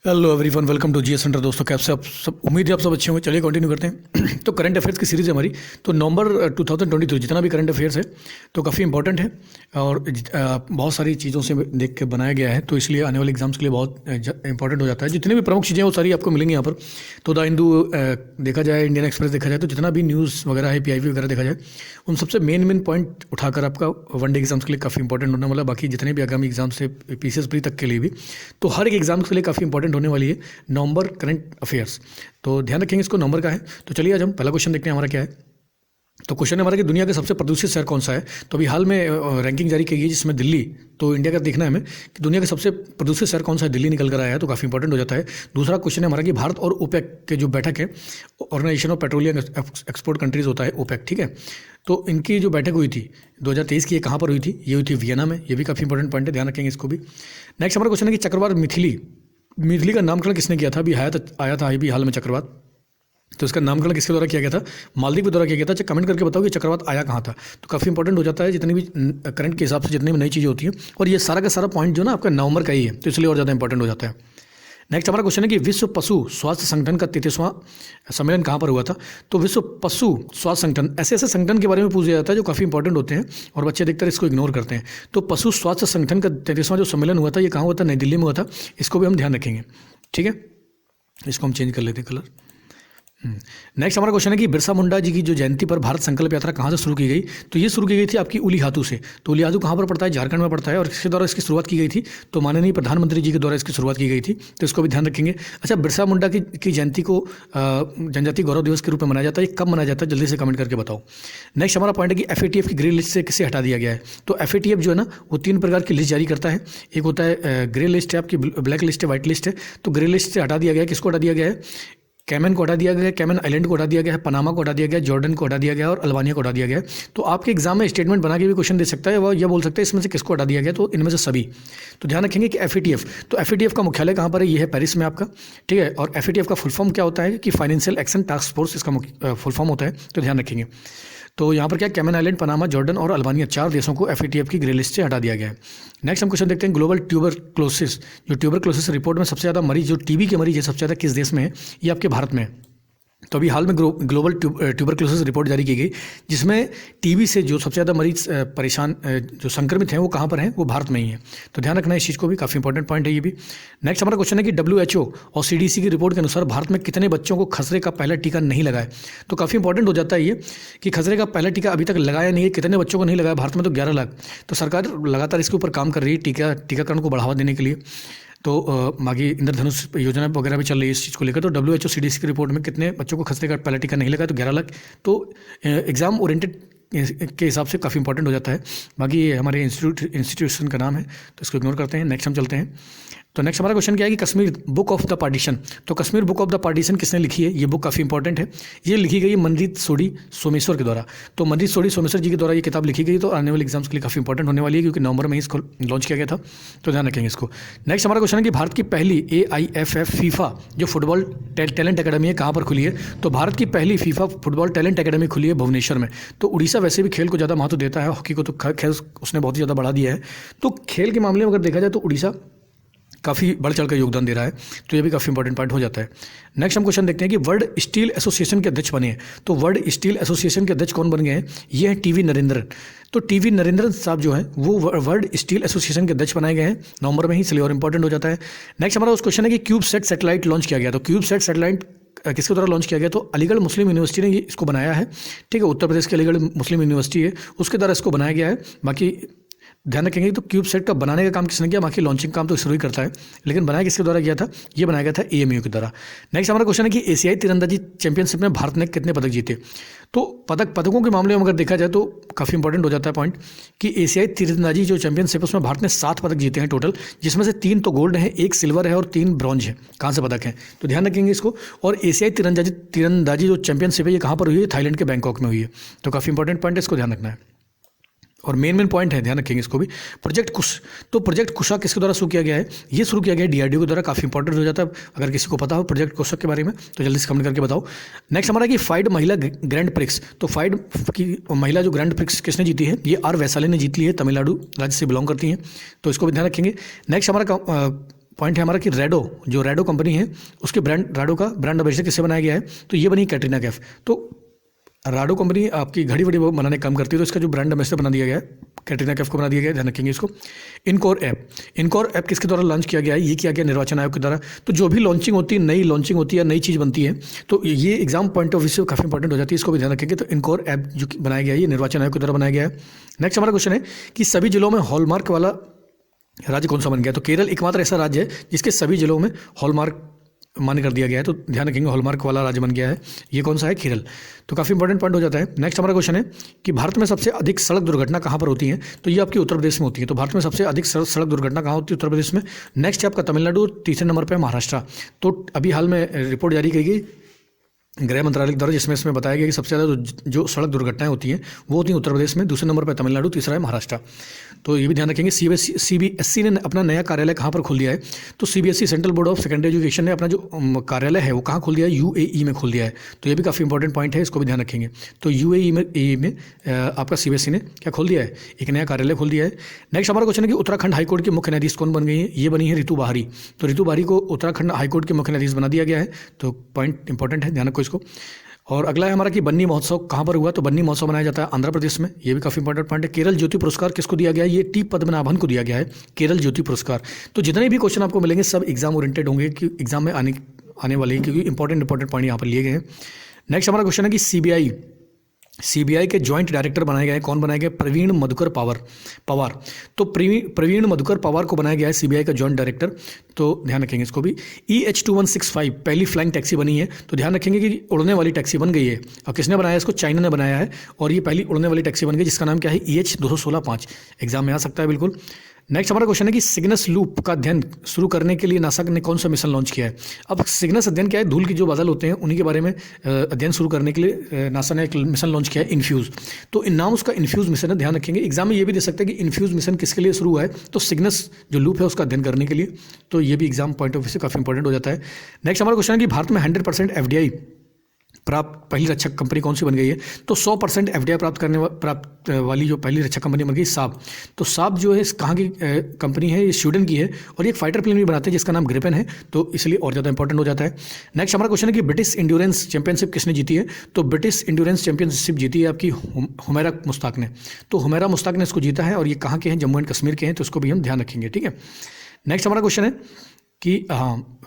Hello everyone, welcome to GS centre. दोस्तों, कैसे आप सब? उम्मीद है आप सब अच्छे होंगे। चलिए कंटिन्यू करते हैं। तो करंट अफेयर्स की सीरीज़ है हमारी। तो नवंबर 2023 जितना भी करंट अफेयर्स है तो काफ़ी इंपॉर्टेंट है और बहुत सारी चीज़ों से देख के बनाया गया है, तो इसलिए आने वाले एग्जाम्स के लिए बहुत इंपॉर्टेंट हो जाता है। जितनी भी प्रमुख चीज़ें वो सारी आपको मिलेंगी यहाँ पर। तो द हिंदू देखा जाए, इंडियन एक्सप्रेस देखा जाए, तो जितना भी न्यूज़ वगैरह है, पीआईबी वगैरह देखा जाए, उन सबसे मेन पॉइंट उठाकर आपका वनडे एग्जाम्स के लिए काफ़ी इंपॉर्टेंट होने वाला। बाकी जितने भी आगामी एग्जाम्स है पीसीएस प्री तक के लिए भी, तो हर एक एग्जाम के लिए काफ़ी इंपॉर्टेंट होने वाली है नवंबर करंट अफेयर्स। तो ध्यान रखेंगे इसको, नंबर का है। तो चलिए आज हम पहला क्वेश्चन देखते हैं हमारा क्या है। तो क्वेश्चन है हमारा कि दुनिया का सबसे प्रदूषित शहर कौन सा है। तो अभी हाल में रैंकिंग जारी की गई है जिसमें दिल्ली, तो इंडिया का देखना है हमें कि दुनिया का सबसे प्रदूषित शहर कौन सा है। दिल्ली निकल कर आया है, तो काफ़ी इंपॉर्टेंट हो जाता है। दूसरा क्वेश्चन है हमारा कि भारत और ओपेक के जो बैठक है, organization of petroleum export countries होता है ओपेक, ठीक है। तो इनकी जो बैठक हुई थी 2023 की, ये कहाँ पर हुई थी? ये हुई थी वियना में। ये भी काफ़ी इंपॉर्टेंट पॉइंट है, ध्यान रखेंगे इसको भी। नेक्स्ट हमारा क्वेश्चन है कि चक्रवात मिथिली, मिथिली का नामकरण किसने किया था? अभी आया था अभी हाल में चक्रवात, तो इसका नामकरण किसके द्वारा किया गया था? मालदीव के द्वारा किया गया था। कमेंट करके बताओ कि चक्रवात आया कहाँ था। तो काफ़ी इंपॉर्टेंट हो जाता है जितनी भी करंट के हिसाब से जितनी भी नई चीज़ें होती हैं, और ये सारा का सारा पॉइंट जो ना आपका नवंबर का ही है, तो इसलिए और ज़्यादा इंपॉर्टेंट हो जाता है। नेक्स्ट हमारा क्वेश्चन है कि विश्व पशु स्वास्थ्य संगठन का 33वां सम्मेलन कहाँ पर हुआ था? तो विश्व पशु स्वास्थ्य संगठन, ऐसे ऐसे संगठन के बारे में पूछा जाता है जो काफ़ी इंपॉर्टेंट होते हैं और बच्चे अधिकतर इसको इग्नोर करते हैं। तो पशु स्वास्थ्य संगठन का 33वां जो सम्मेलन हुआ था, ये कहाँ हुआ था? नई दिल्ली में हुआ था। इसको भी हम ध्यान रखेंगे, ठीक है। इसको हम चेंज कर लेते हैं कलर। नेक्स्ट हमारा क्वेश्चन है कि बिरसा मुंडा जी की जो जयंती पर भारत संकल्प यात्रा कहाँ से शुरू की गई? तो ये शुरू की गई थी आपकी उलीहातू से। तो उलीहातू कहाँ पर पड़ता है? झारखंड में पड़ता है। और किसके द्वारा इसकी शुरुआत की गई थी? तो माननीय प्रधानमंत्री जी के द्वारा इसकी शुरुआत की गई थी, तो इसको भी ध्यान रखेंगे। अच्छा, बिरसा मुंडा की जयंती को जनजातीय गौरव दिवस के रूप में मनाया जाता है। ये कब मनाया जाता है? जल्दी से कमेंट करके बताओ। नेक्स्ट हमारा पॉइंट है कि एफएटीएफ की ग्रे लिस्ट से किसे हटा दिया गया है? तो एफएटीएफ जो है ना, वो 3 प्रकार की लिस्ट जारी करता है। एक होता है ग्रे लिस्ट है, आपकी ब्लैक लिस्ट है, व्हाइट लिस्ट है। तो ग्रे लिस्ट से हटा दिया गया है। किसको हटा दिया गया है? कैमन को हटा दिया गया है, कैमन आइलैंड को हटा दिया गया है, पनामा को हटा दिया गया है, जॉर्डन को हटा दिया गया है और अल्बानिया को हटा दिया गया है। तो आपके एग्जाम में स्टेटमेंट बना के भी क्वेश्चन दे सकता है, वह यह बोल सकता है इसमें से किसको हटा दिया गया, तो इनमें से सभी। तो ध्यान रखेंगे कि एफएटीएफ, तो एफएटीएफ का मुख्यालय कहाँ पर है? ये है पेरिस में आपका, ठीक है। और एफएटीएफ का फुल फॉर्म क्या होता है? कि फाइनेंशियल एक्शन टास्क फोर्स इसका फुल फॉर्म होता है, तो ध्यान रखेंगे। तो यहाँ पर क्या, कैमन आइलैंड, पनामा, जॉर्डन और अल्बानिया 4 देशों को एफएटीएफ की ग्रे लिस्ट से हटा दिया गया है। नेक्स्ट हम क्वेश्चन देखते हैं ग्लोबल ट्यूबरक्लोसिस, जो ट्यूबरक्लोसिस रिपोर्ट में सबसे ज़्यादा मरीज, जो टीबी के मरीज है, सबसे ज़्यादा किस देश में है? ये आपके भारत में है। तो अभी हाल में ग्लोबल ट्यूबरक्लोसिस रिपोर्ट जारी की गई, जिसमें टीबी से जो सबसे ज़्यादा मरीज परेशान जो संक्रमित हैं, वो कहाँ पर हैं? वो भारत में ही है। तो ध्यान रखना है इस चीज़ को भी, काफ़ी इंपॉर्टेंट पॉइंट है ये भी। नेक्स्ट हमारा क्वेश्चन है कि WHO और CDC की रिपोर्ट के अनुसार भारत में कितने बच्चों को खसरे का पहला टीका नहीं लगाया? तो काफ़ी इंपॉर्टेंट हो जाता है ये कि खसरे का पहला टीका अभी तक लगाया नहीं है। कितने बच्चों को नहीं लगाया? भारत में तो 11 लाख। तो सरकार लगातार इसके ऊपर काम कर रही है टीकाकरण को बढ़ावा देने के लिए। तो बाकी इंद्रधनुष योजना वगैरह भी चल रही है इस चीज़ को लेकर। तो WHO CDC की रिपोर्ट में कितने बच्चों को खसरे का पहला टीका नहीं लगा? तो 11 लाख। तो एग्ज़ाम ओरिएंटेड के हिसाब से काफ़ी इंपॉर्टेंट हो जाता है। बाकी ये हमारे इंस्टीट्यूशन का नाम है, तो इसको इग्नोर करते हैं। नेक्स्ट हम चलते हैं। तो नेक्स्ट हमारा क्वेश्चन क्या है कि Kashmir book of the partition, तो Kashmir book of the partition किसने लिखी है? ये बुक काफ़ी इंपॉर्टेंट है। ये लिखी गई है मनरीत सोडी सोमेश्वर के द्वारा। तो मनरीत सोडी सोमेश्वर जी के द्वारा ये किताब लिखी गई, तो आने वाले एग्जाम्स के लिए काफ़ी इंपॉर्टेंट होने वाली है, क्योंकि नवंबर में इसको लॉन्च किया गया था। तो ध्यान रखेंगे इसको। नेक्स्ट हमारा क्वेश्चन है कि भारत की पहली AIFF फीफा जो फुटबॉल टैलेंट अकेडमी है, कहाँ पर खुली है? तो भारत की पहली फीफा फुटबॉल टैलेंट अकेडमी खुली है भुवनेश्वर में। तो उड़ीसा वैसे भी खेल को ज़्यादा महत्व देता है, हॉकी को तो खेल उसने बहुत ही ज़्यादा बढ़ा दिया है। तो खेल के मामले में अगर देखा जाए तो उड़ीसा काफ़ी बढ़ चढ़ कर योगदान दे रहा है, तो ये भी काफ़ी इंपॉर्टेंट पॉइंट हो जाता है। नेक्स्ट हम क्वेश्चन देखते हैं कि वर्ल्ड स्टील एसोसिएशन के अध्यक्ष बने हैं। तो वर्ल्ड स्टील एसोसिएशन के अध्यक्ष कौन बन गए हैं? ये हैं टीवी नरेंद्रन। तो टीवी नरेंद्रन साहब जो हैं वो वर्ल्ड स्टील एसोसिएशन के अध्यक्ष बनाए गए हैं नवंबर में ही, इसलिए और इंपॉर्टेंट हो जाता है। नेक्स्ट हमारा उस क्वेश्चन है कि क्यूबसैट सैटेलाइट लॉन्च किया गया। तो क्यूबसैट सैटेलाइट किसके द्वारा लॉन्च किया गया? तो अलीगढ़ मुस्लिम यूनिवर्सिटी ने ये इसको बनाया है, ठीक है। उत्तर प्रदेश की अलीगढ़ मुस्लिम यूनिवर्सिटी है, उसके द्वारा इसको बनाया गया है। बाकी ध्यान रखेंगे तो क्यूबसैट का बनाने का काम किसने किया? बाकी लॉन्चिंग काम तो शुरू ही करता है, लेकिन बनाया किसके द्वारा गया था? ये बनाया गया था AMU के द्वारा। नेक्स्ट हमारा क्वेश्चन है कि एशियाई तीरंदाजी चैंपियनशिप में भारत ने कितने पदक जीते? तो पदकों के मामले में अगर देखा जाए तो काफ़ी इंपॉर्टेंट हो जाता है पॉइंट कि एशियाई तीरंदाजी जो चैंपियनशिप है उसमें भारत ने 7 पदक जीते हैं टोटल, जिसमें से 3 तो गोल्ड है, 1 सिल्वर है और 3 ब्रॉन्ज है। कहाँ से पदक हैं? तो ध्यान रखेंगे इसको। और एशियाई तीरंदाजी जो चैंपियनशिप है, ये कहाँ पर हुई है? थाईलैंड के बैंकॉक में हुई है। तो काफ़ी इंपॉर्टेंट पॉइंट है, इसको ध्यान रखना है। और मेन पॉइंट है, ध्यान रखेंगे इसको भी। प्रोजेक्ट कुश, तो प्रोजेक्ट कुशा किसके द्वारा शुरू किया गया है? ये शुरू किया गया है DRDO के द्वारा। काफ़ी इंपॉर्टेंट हो जाता है, अगर किसी को पता हो प्रोजेक्ट कुशा के बारे में तो जल्दी से कमेंट करके बताओ। नेक्स्ट हमारा कि फाइड महिला ग्रैंड प्रिक्स, तो फाइड की महिला जो ग्रैंड प्रिक्स किसने जीती है? ये R वैशाली ने जीती है, तमिलनाडु राज्य से बिलोंग करती हैं, तो इसको भी ध्यान रखेंगे। नेक्स्ट हमारा पॉइंट है हमारा कि रैडो, जो रैडो कंपनी है उसके रैडो का ब्रांड एम्बेसडर किससे बनाया गया है, तो ये बनी कैटरीना कैफ। तो राडो कंपनी आपकी घड़ी वड़ी वो बनाने काम करती है, तो इसका जो ब्रांड एम्बेसडर बना दिया गया है कैटरीना कैफ को बना दिया गया है, ध्यान रखेंगे इसको। इनकोर ऐप किसके द्वारा लॉन्च किया गया है, ये किया गया निर्वाचन आयोग के द्वारा। तो जो भी लॉन्चिंग होती है, नई लॉन्चिंग होती है, नई चीज़ बनती है, तो ये एग्जाम पॉइंट ऑफ व्यू से काफ़ी इंपॉर्टेंट हो जाती है, इसको भी ध्यान रखेंगे। तो इनकोर ऐप जो बनाया गया है ये निर्वाचन आयोग के द्वारा बनाया गया है। नेक्स्ट हमारा क्वेश्चन है कि सभी जिलों में हॉलमार्क वाला राज्य कौन सा बन गया, तो केरल एकमात्र ऐसा राज्य है जिसके सभी जिलों में हॉलमार्क मान्य कर दिया गया है, तो ध्यान रखेंगे हॉलमार्क वाला राज्य बन गया है, ये कौन सा है, केरल। तो काफ़ी इंपॉर्टेंट पॉइंट हो जाता है। नेक्स्ट हमारा क्वेश्चन है कि भारत में सबसे अधिक सड़क दुर्घटना कहाँ पर होती है, तो ये आपकी उत्तर प्रदेश में होती है। तो भारत में सबसे अधिक सड़क दुर्घटना कहाँ होती है, उत्तर प्रदेश में। नेक्स्ट है आपका तमिलनाडु, तीसरे नंबर पर महाराष्ट्र। तो अभी हाल में रिपोर्ट जारी की गई गृह मंत्रालय द्वारा, जिसमें इसमें बताया गया कि सबसे ज़्यादा जो सड़क दुर्घटनाएं होती हैं वो होती हैं उत्तर प्रदेश में, दूसरे नंबर पर तमिलनाडु, तीसरा है महाराष्ट्र। तो ये भी ध्यान रखेंगे। सीबीएसई ने अपना नया कार्यालय कहाँ पर खोल दिया है, तो CBSE central board of secondary education ने अपना जो कार्यालय है वो कहाँ खोल दिया है, यूएई में खोल दिया है। तो ये भी काफ़ी इंपॉर्टेंट पॉइंट है, इसको भी ध्यान रखेंगे। तो यूएई में आपका सीबीएसई ने क्या खोल दिया है, एक नया कार्यालय खोल दिया है। नेक्स्ट हमारा क्वेश्चन है कि उत्तराखंड हाईकोर्ट की मुख्य न्यायाधीश कौन बन गई है, ये बनी है ऋतु बाहरी। तो ऋतु बाहरी को उत्तराखंड हाईकोर्ट के मुख्य न्यायाधीश बना दिया गया है, तो पॉइंट इंपॉर्टेंट है, ध्यान रखो इसको। और अगला है हमारा कि बन्नी महोत्सव कहाँ पर हुआ, तो बन्नी महोत्सव मनाया जाता है आंध्र प्रदेश में, ये भी काफ़ी इंपॉर्टेंट पॉइंट है। केरल ज्योति पुरस्कार किसको दिया गया है, ये टी पद्मनाभन को दिया गया है, केरल ज्योति पुरस्कार। तो जितने भी क्वेश्चन आपको मिलेंगे सब एग्जाम ओरिएंटेड होंगे, कि एग्जाम में आने वाले, क्योंकि इंपॉर्टेंट पॉइंट यहाँ पर लिए गए हैं। नेक्स्ट हमारा क्वेश्चन है कि सीबीआई के जॉइंट डायरेक्टर बनाए गए हैं, कौन बनाए गए, प्रवीण मधुकर पवार। तो प्रवीण मधुकर पवार को बनाया गया है सीबीआई का जॉइंट डायरेक्टर, तो ध्यान रखेंगे इसको भी। EH2165 पहली फ्लाइंग टैक्सी बनी है, तो ध्यान रखेंगे कि उड़ने वाली टैक्सी बन गई है। और किसने बनाया है इसको, चाइना ने बनाया है, और ये पहली उड़ने वाली टैक्सी बन गई, जिसका नाम क्या है, EH2165। एग्जाम में आ सकता है बिल्कुल। नेक्स्ट हमारा क्वेश्चन है कि सिग्नस लूप का अध्ययन शुरू करने के लिए नासा ने कौन सा मिशन लॉन्च किया है। अब सिग्नस अध्ययन क्या है, धूल की जो बादल होते हैं उन्हीं के बारे में अध्ययन शुरू करने के लिए नासा ने एक मिशन लॉन्च किया है, इन्फ्यूज़। तो नाम उसका इन्फ्यूज़ मिशन है, ध्यान रखेंगे। एग्जाम में ये भी दे सकते हैं कि इन्फ्यूज़ मिशन किसके लिए शुरू हुआ है, तो सिग्नस जो लूप है उसका अध्ययन करने के लिए। तो ये भी एग्जाम पॉइंट ऑफ व्यू से काफ़ी इंपॉर्टेंट हो जाता है। नेक्स्ट हमारा क्वेश्चन है कि भारत में 100% FDI प्राप्त पहली रक्षा कंपनी कौन सी बन गई है, तो 100% FDI प्राप्त वाली जो पहली रक्षा कंपनी बन गई, साब। तो साब जो है कहाँ की कंपनी है, ये स्वीडन की है, और ये एक फाइटर प्लेन भी बनाते हैं जिसका नाम ग्रिपेन है, तो इसलिए और ज़्यादा इंपॉर्टेंट हो जाता है। नेक्स्ट हमारा क्वेश्चन है कि ब्रिटिश इंड्योरेंस चैंपियनशिप किसने जीती है, तो ब्रिटिश इंड्योरेंस चैंपियनशिप जीती है आपकी हुमैरा मुश्ताक ने। तो हुमैरा मुश्ताक ने इसको जीता है, और ये कहाँ के हैं, जम्मू एंड कश्मीर के हैं, तो इसको भी हम ध्यान रखेंगे, ठीक है। नेक्स्ट हमारा क्वेश्चन है कि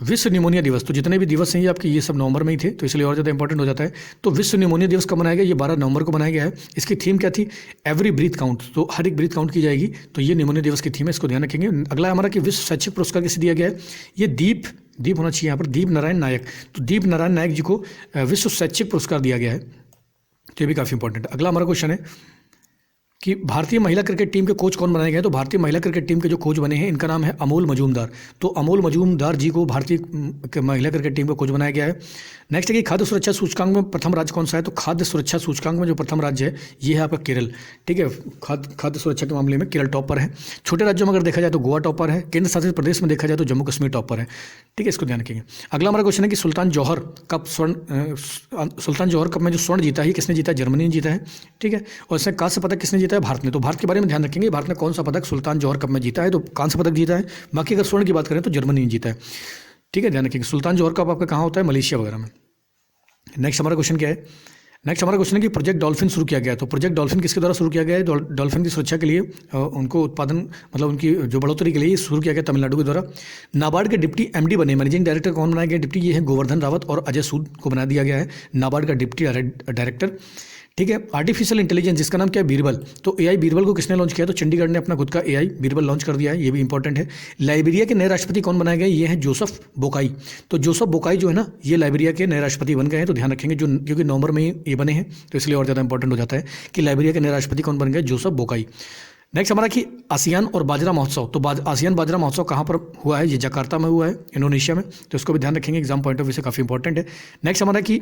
विश्व निमोनिया दिवस, तो जितने भी दिवस हैं ये आपके ये सब नवंबर में ही थे, तो इसलिए और ज़्यादा इंपॉर्टेंट हो जाता है। तो विश्व निमोनिया दिवस कब मनाया गया, ये 12 नवंबर को मनाया गया है। इसकी थीम क्या थी, एवरी ब्रीथ काउंट, तो हर एक ब्रीथ काउंट की जाएगी, तो ये निमोनिया दिवस की थीम है, इसको ध्यान रखेंगे। अगला हमारा कि विश्व शैक्षिक पुरस्कार किसे दिया गया है, ये दीप होना चाहिए यहाँ पर, दीप नारायण नायक। तो दीप नारायण नायक जी को विश्व शैक्षिक पुरस्कार दिया गया है, तो ये भी काफ़ी इंपॉर्टेंट है। अगला हमारा क्वेश्चन है कि भारतीय महिला क्रिकेट टीम के कोच कौन बनाए गए हैं, तो भारतीय महिला क्रिकेट टीम के जो कोच बने हैं इनका नाम है अमोल मजूमदार। तो अमोल मजूमदार जी को भारतीय महिला क्रिकेट टीम का कोच बनाया गया है। नेक्स्ट है कि खाद्य सुरक्षा सूचकांक में प्रथम राज्य कौन सा है, तो खाद्य सुरक्षा सूचकांक में जो प्रथम राज्य है ये है आपका केरल, ठीक है। खाद्य सुरक्षा के मामले में केरल टॉप पर है। छोटे राज्यों में अगर देखा जाए तो गोवा टॉप पर है, केंद्र शासित प्रदेश में देखा जाए तो जम्मू कश्मीर टॉप पर है, ठीक है, इसको ध्यान रखेंगे। अगला हमारा क्वेश्चन है कि सुल्तान जौहर कप में जो स्वर्ण जीता है किसने जीता है, जर्मनी ने जीता है, ठीक है। और इसमें कांस्य पदक किसने जीता है, भारत ने। तो भारत के बारे में ध्यान रखेंगे, भारत ने कौन सा पदक सुल्तान जौहर कप में जीता है, तो कांस्य पदक जीता है। बाकी अगर स्वर्ण की बात करें तो जर्मनी ने जीता है, ठीक है, ध्यान रखेंगे। सुल्तान जौहर कप आपका कहाँ होता है, मलेशिया वगैरह में। नेक्स्ट हमारा क्वेश्चन क्या है, नेक्स्ट हमारा क्वेश्चन है कि प्रोजेक्ट डॉल्फिन शुरू किया गया है। तो प्रोजेक्ट डॉल्फिन किसके द्वारा शुरू किया गया है, डॉल्फिन की सुरक्षा के लिए, उनको उत्पादन मतलब उनकी जो बढ़ोतरी के लिए शुरू किया गया तमिलनाडु के द्वारा। नाबार्ड के डिप्टी MD बने, मैनेजिंग डायरेक्टर कौन बनाया गया, डिप्टी ये है गोवर्धन रावत और अजय सूद को बना दिया गया है नाबार्ड का डिप्टी डायरेक्टर, ठीक है। आर्टिफिशियल इंटेलिजेंस जिसका नाम क्या है, बीरबल। तो AI बीरबल को किसने लॉन्च किया, तो चंडीगढ़ ने अपना खुद का AI बीरबल लॉन्च कर दिया है, ये भी इंपॉर्टेंट है। लाइबेरिया के नए राष्ट्रपति कौन बनाए गए, ये हैं जोसेफ बोकाई। तो जोसेफ बोकाई जो है ना ये लाइबेरिया के नए राष्ट्रपति बन गए हैं, तो ध्यान रखेंगे, जो क्योंकि नवंबर में ये बने हैं तो इसलिए और ज़्यादा इंपॉर्टेंट हो जाता है कि लाइबेरिया के नए राष्ट्रपति कौन बन गए, जोसेफ बोकाई। नेक्स्ट हमारा कि आसियान और बाजरा महोत्सव, तो आसियान बाजरा महोत्सव कहाँ पर हुआ है, ये जकार्ता में हुआ है, इंडोनेशिया में, तो इसको भी ध्यान रखेंगे, एग्जाम पॉइंट ऑफ व्यू से काफ़ी इंपॉर्टेंट है। नेक्स्ट हमारा कि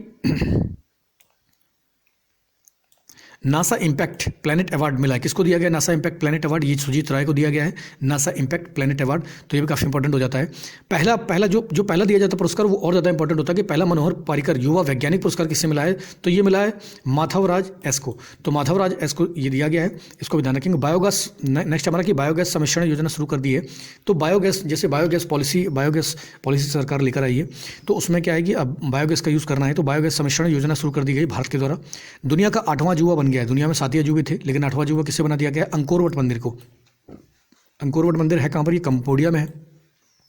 नासा इम्पैक्ट प्लैनेट अवार्ड मिला है, किसको दिया गया नासा इम्पैक्ट प्लैनेट अवार्ड, ये सुजीत राय को दिया गया है नासा इम्पैक्ट प्लैनेट अवार्ड। तो ये भी काफ़ी इंपॉर्टेंट हो जाता है। पहला पहला जो पहला दिया जाता है पुरस्कार वो और ज़्यादा इंपॉर्टेंट होता है कि पहला मनोहर पारिकर युवा वैज्ञानिक पुरस्कार किससे मिला है, तो ये मिला है माधवराज एस को। तो माधवराज एस को ये दिया गया है, इसको भी ध्यान रखेंगे। बायोगैस नेक्स्ट हमारा कि बायोगैस सम्मिश्रण योजना शुरू कर दी है। तो बायोगैस जैसे बायोगैस पॉलिसी सरकार लेकर आई है, तो उसमें क्या है कि अब बायोगैस का यूज़ करना है, तो बायोगैस सम्मिश्रण योजना शुरू कर दी गई भारत के द्वारा। दुनिया का 8वां अजूबा बन गया है, दुनिया में 7 ही अजूबे थे लेकिन 8वां अजूबा किससे बना दिया गया है, अंकोरवट मंदिर को। अंकोरवट मंदिर है कहाँ पर, ये कंबोडिया में है,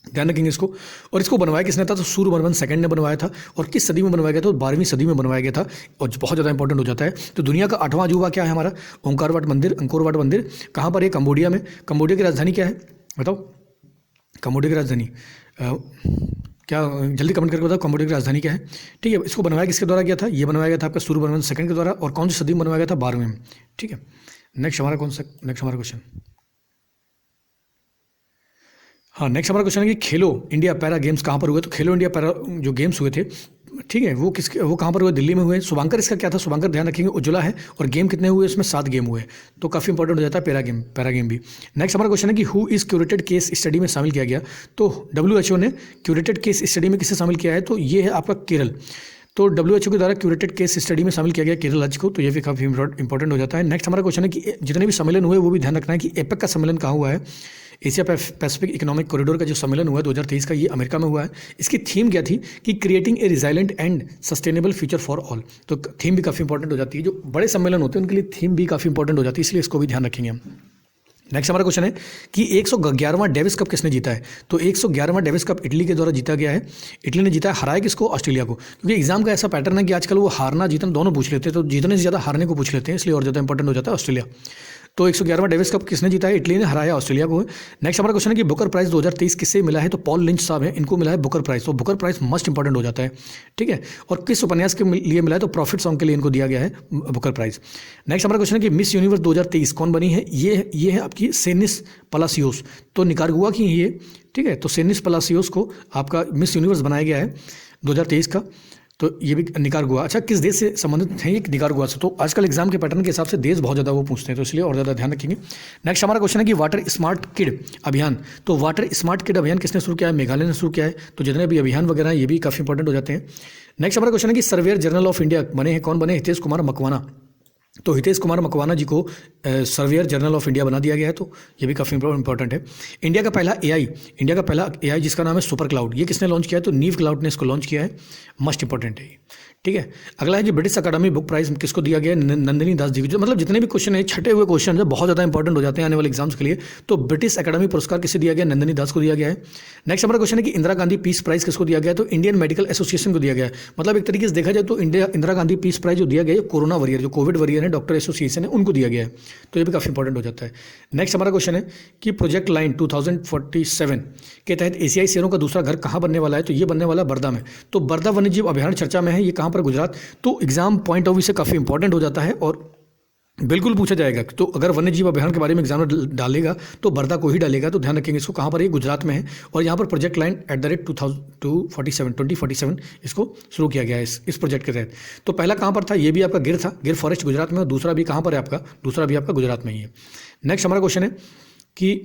ध्यान रखेंगे इसको। और इसको बनवाया किसने था, तो सूर्यवर्मन सेकंड ने बनवाया था। और किस सदी में बनवाया गया था, तो 12वीं सदी में बनवाया गया था, और बहुत ज़्यादा इंपॉर्टेंट हो जाता है। तो दुनिया का 8वां अजूबा क्या है हमारा, ओंकारवट मंदिर, अंकोरवट मंदिर। कहाँ पर है, कंबोडिया में। कंबोडिया की राजधानी क्या है बताओ, कंबोडिया की राजधानी क्या, जल्दी कमेंट करके बताओ कंबोडिया की राजधानी क्या है। ठीक है, इसको बनवाया किसके द्वारा गया था, ये बनवाया गया था आपका सूर्यवर्मन सेकंड के द्वारा। और कौन सी सदी में बनवाया गया था, 12वीं में। ठीक है, नेक्स्ट हमारा क्वेश्चन, हाँ नेक्स्ट हमारा क्वेश्चन है कि खेलो इंडिया पैरा गेम्स कहाँ पर हुए। तो खेलो इंडिया पैरा जो गेम्स हुए थे, ठीक है, वो कहाँ पर हुए, दिल्ली में हुए। शुभांकर इसका क्या था, शुभांकर ध्यान रखेंगे उज्ज्वला है। और गेम कितने हुए, इसमें 7 गेम हुए। तो काफ़ी इंपॉर्टेंट हो जाता है पैरा गेम भी। नेक्स्ट हमारा क्वेश्चन है कि who is curated case study में शामिल किया गया। तो WHO ने क्यूरेटेड केस स्टडी में किसे शामिल किया है, तो ये है आपका केरल। तो WHO के द्वारा क्यूरेटेड केस स्टडी में शामिल किया गया केरल राज्य को। तो ये भी काफ़ी इंपॉर्टेंट हो जाता है। नेक्स्ट हमारा क्वेश्चन है कि जितने भी सम्मेलन हुए वो भी ध्यान रखना है कि एपेक का सम्मेलन कहाँ हुआ है। एशिया पैसिफिक इकोनॉमिक कॉरिडोर का जो सम्मेलन हुआ है 2023 का, ये अमेरिका में हुआ है। इसकी थीम क्या थी कि creating a resilient and sustainable future for all. तो थीम भी काफ़ी इंपॉर्टेंट हो जाती है, जो बड़े सम्मेलन होते हैं उनके लिए थीम भी काफ़ी इंपॉर्टेंट हो जाती है, इसलिए इसको भी ध्यान रखेंगे हम। नेक्स्ट हमारा क्वेश्चन है कि 111वां डेविस कप किसने जीता है। तो 111वां डेविस कप इटली के द्वारा जीता गया है। इटली ने जीता है, हराया किसको, ऑस्ट्रेलिया को। क्योंकि एग्जाम का ऐसा पैटर्न है कि आजकल वो हारना जीतना दोनों पूछ लेते हैं, तो जीतने से ज़्यादा हारने को पूछ लेते हैं, इसलिए और ज़्यादा इंपॉर्टेंट हो जाता है ऑस्ट्रेलिया। तो 111वां डेविस कप किसने जीता है, इटली ने हराया ऑस्ट्रेलिया को। नेक्स्ट हमारा क्वेश्चन है कि बुकर प्राइज 2023 किससे मिला है। तो पॉल लिंच साहब है, इनको मिला है बुकर प्राइज। तो बुकर प्राइज मस्ट इंपॉर्टेंट हो जाता है, ठीक है। और किस उपन्यास के लिए मिला है, तो प्रॉफिट सॉन्ग के लिए इनको दिया गया है बुकर प्राइज। नेक्स्ट हमारा क्वेश्चन है कि मिस यूनिवर्स 2023 कौन बनी है। ये है आपकी सेनिस पलासियोस, तो निकारागुआ की ये, ठीक है। तो सेनिस पलासियोस को आपका मिस यूनिवर्स बनाया गया है 2023 का। तो ये भी निकारागुआ। अच्छा, किस देश से संबंधित है ये, निकारागुआ से। तो आजकल एग्जाम के पैटर्न के हिसाब से देश बहुत ज़्यादा वो पूछते हैं, तो इसलिए और ज़्यादा ध्यान रखेंगे। नेक्स्ट हमारा क्वेश्चन है कि वाटर स्मार्ट किड अभियान। तो वाटर स्मार्ट किड अभियान किसने शुरू किया है, मेघालय ने शुरू किया है। तो जितने भी अभियान वगैरह हैं ये भी काफ़ी इंपॉर्टेंट हो जाते हैं। नेक्स्ट हमारा क्वेश्चन है कि सर्वेयर जनरल ऑफ इंडिया बने हैं, कौन बने, हितेश कुमार मकवाना। तो हितेश कुमार मकवाना जी को सर्वेयर जनरल ऑफ इंडिया बना दिया गया है। तो ये भी काफ़ी इंपॉर्टेंट है। इंडिया का पहला एआई जिसका नाम है सुपर क्लाउड, ये किसने लॉन्च किया है, तो नीव क्लाउड ने इसको लॉन्च किया है। मस्ट इंपॉर्टेंट है, ठीक है। अगला है कि ब्रिटिश अकादमी बुक प्राइज किसको दिया गया है, नंदिनी दास जी को। मतलब जितने भी क्वेश्चन है छठे हुए क्वेश्चन है बहुत ज़्यादा इंपॉर्टेंट हो जाते हैं आने वाले एग्जाम्स के लिए। तो ब्रिटिश अकादमी पुरस्कार किसे दिया गया, नंदिनी दास को दिया गया है। नेक्स्ट हमारा क्वेश्चन है कि इंदिरा गांधी पीस प्राइज किसको दिया गया, तो इंडियन मेडिकल एसोसिएशन को दिया गया है। मतलब एक तरीके से देखा जाए तो इंदिरा गांधी पीस प्राइज जो दिया गया है कोरोना वॉरियर, जो कोविड वॉरियर है, डॉक्टर एसोसिएशन है, उनको दिया गया है। तो ये भी काफ़ी इंपॉर्टेंट हो जाता है। नेक्स्ट हमारा क्वेश्चन है कि प्रोजेक्ट लाइन 2047 के तहत एशियाई शेरों का दूसरा घर कहाँ बनने वाला है, तो ये बनने वाला बर्दा में। तो बर्दा वन्यजीव अभ्यारण्य चर्चा में है, ये कहाँ पर, गुजरात। तो एग्जाम पॉइंट ऑफ व्यू से काफ़ी इंपॉर्टेंट हो जाता है और बिल्कुल पूछा जाएगा। तो अगर वन्यजीव अभ्यारण्य के बारे में एग्जाम में डालेगा तो बर्दा को ही डालेगा। तो ध्यान रखेंगे इसको, कहाँ पर, ये गुजरात में है। और यहाँ पर प्रोजेक्ट लाइन @2047 इसको शुरू किया गया है इस प्रोजेक्ट के तहत। तो पहला कहाँ पर था, ये भी आपका गिर था, गिर फॉरेस्ट गुजरात में। और दूसरा भी कहाँ पर है आपका, दूसरा भी आपका गुजरात में ही है। नेक्स्ट हमारा क्वेश्चन है कि